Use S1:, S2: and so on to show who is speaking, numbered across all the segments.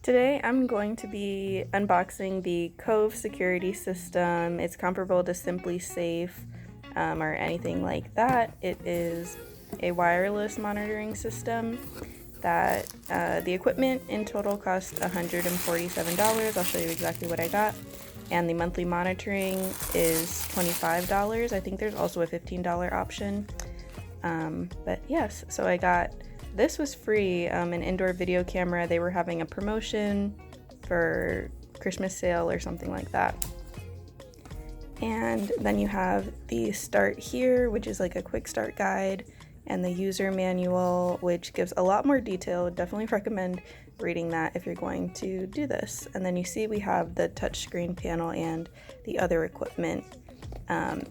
S1: Today I'm going to be unboxing the Cove security system. It's comparable to SimpliSafe or anything like that. It is a wireless monitoring system that the equipment in total cost $147. I'll show you exactly what I got. And the monthly monitoring is $25. I think there's also a $15 option. But yes, so I got this was free, an indoor video camera. They were having a promotion for Christmas sale or something like that. And then you have the start here, which is like a quick start guide, and the user manual, which gives a lot more detail. Definitely recommend reading that if you're going to do this. And then you see we have the touchscreen panel and the other equipment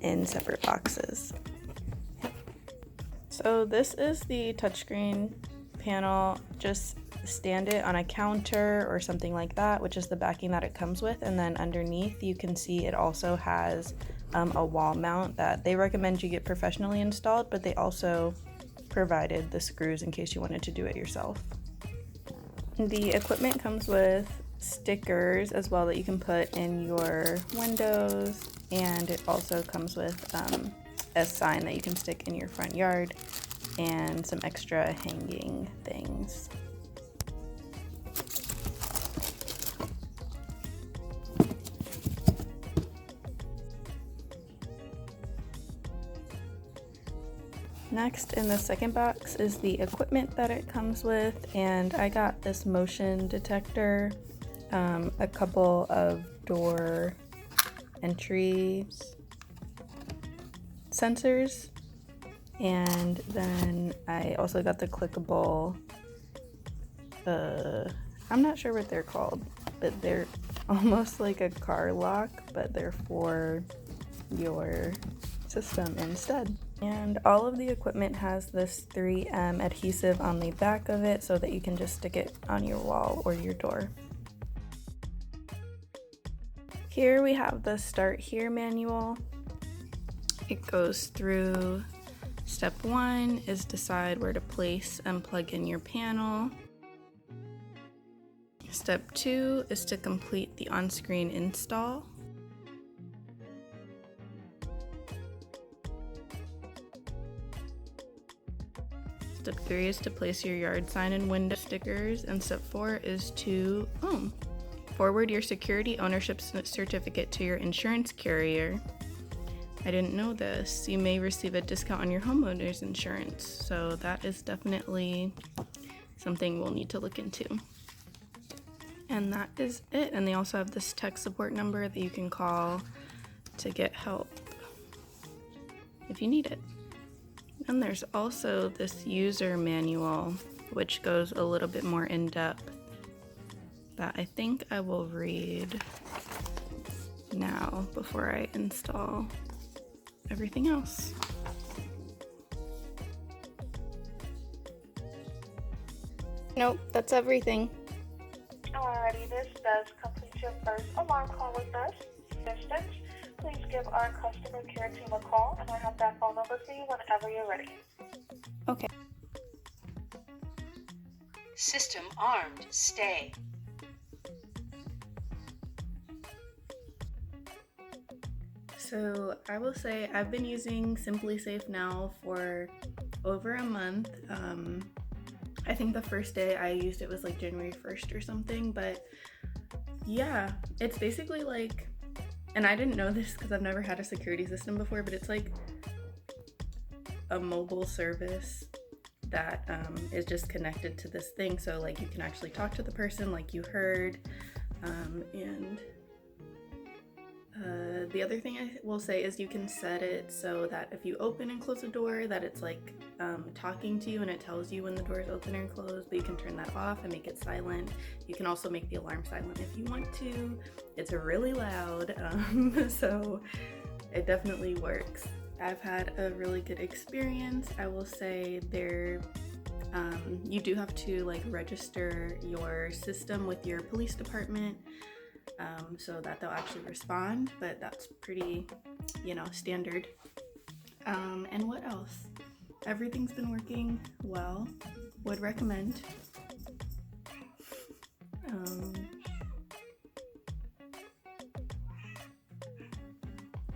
S1: in separate boxes. So this is the touchscreen panel. Just stand it on a counter or something like that, which is the backing that it comes with. And then underneath you can see it also has a wall mount that they recommend you get professionally installed, but they also provided the screws in case you wanted to do it yourself. The equipment comes with stickers as well that you can put in your windows, and it also comes with a sign that you can stick in your front yard and some extra hanging things. Next in the second box is the equipment that it comes with, and I got this motion detector, a couple of door entry sensors, and then I also got the clickable, I'm not sure what they're called, but they're almost like a car lock, but they're for your system instead. And all of the equipment has this 3M adhesive on the back of it so that you can just stick it on your wall or your door. Here we have the Start Here manual. It goes through step 1 is decide where to place and plug in your panel. Step 2 is to complete the on-screen install. Step 3 is to place your yard sign and window stickers, and step 4 is to forward your security ownership certificate to your insurance carrier. I didn't know this. You may receive a discount on your homeowner's insurance, so that is definitely something we'll need to look into. And that is it. And they also have this tech support number that you can call to get help if you need it. And there's also this user manual, which goes a little bit more in depth, that I think I will read now before I install everything else. Nope, that's everything.
S2: Alrighty, this does complete your first alarm call with us. Distance, please give our customer care team a call, and I have that phone number for you whenever you're ready.
S1: Okay.
S3: System armed. Stay.
S1: So I will say I've been using SimpliSafe now for over a month. I think the first day I used it was like January 1st or something, but yeah, it's basically like, and I didn't know this because I've never had a security system before, but it's like a mobile service that is just connected to this thing, so like you can actually talk to the person like you heard, and the other thing I will say is you can set it so that if you open and close a door that it's like talking to you and it tells you when the door is open or closed, but you can turn that off and make it silent. You can also make the alarm silent if you want to. It's really loud, so it definitely works. I've had a really good experience. I will say you do have to like register your system with your police department, so that they'll actually respond, but that's pretty, standard. And what else? Everything's been working well. Would recommend.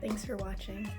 S1: Thanks for watching.